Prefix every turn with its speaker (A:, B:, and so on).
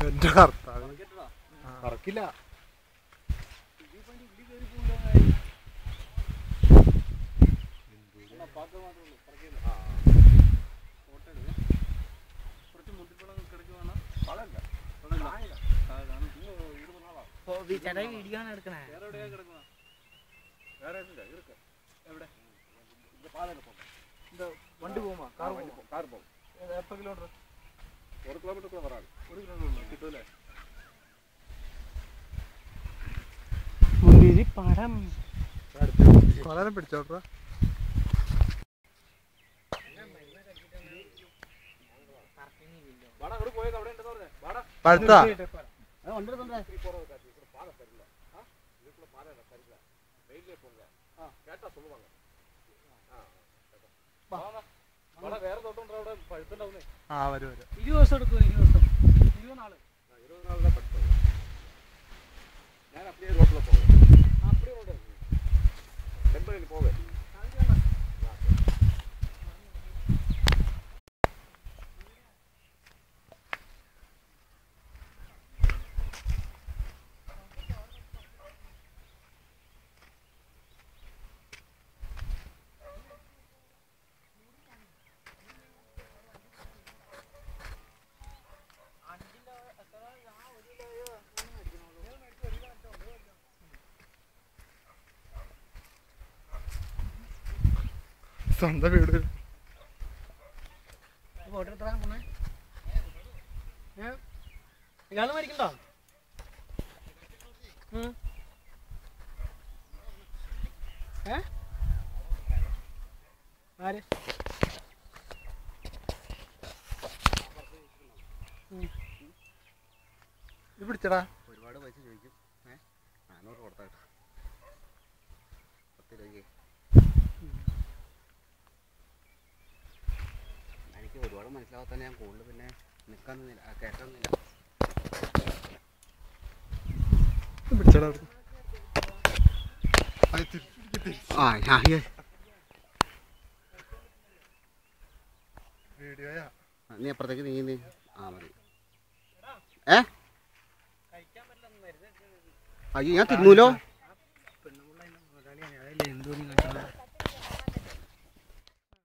A: എന്റെ കർത്താവ് പറക്കില്ല.
B: വീഡിയോ ആണ് എടുക്കണേ.
A: വണ്ടി പോകുമ്പോ കാർ പോകും. എത്ര കിലോമീറ്റർ? 1 കിലോമീറ്റർ കവറാണ്. 1 കിലോമീറ്റർ കിട്ടൂലേ?
B: മുന്തിരി പഴം
A: വളരെ പിടിച്ചോട്ടെ. പഴുത്താ ആ വരും
B: 20 ദിവസം എടുക്കും. 20 നാള്.
A: 20 നാളിലെ പഠിത്തം. ഞാൻ അപ്പടിയേ റോട്ടിൽ പോകും.
B: അപ്പടി റോഡ്
A: ടെമ്പറിൽ പോവേ. സ്വന്തം വീട്
B: ഇയാള് മരിക്കണ്ടോ? ആര്
A: ഇത് പിടിച്ചടാ.
C: ഒരുപാട് പൈസ ചോദിക്കും. 400 കൊടുത്താട്ടോ 10 രൂപയ്ക്ക്. എനിക്ക് ഒരുപാട് മനസ്സിലാവാത്ത ഞാൻ കൂടുതൽ പിന്നെ നിൽക്കാന്നില്ല, കേൾക്കാന്നില്ല.
A: പിടിച്ചടാ. വീഡിയോയാ.
C: നീ അപ്പുറത്തേക്ക് നീ മതി. അയ്യോ ഞാൻ തിന്നൂലോ.
B: എന്തോ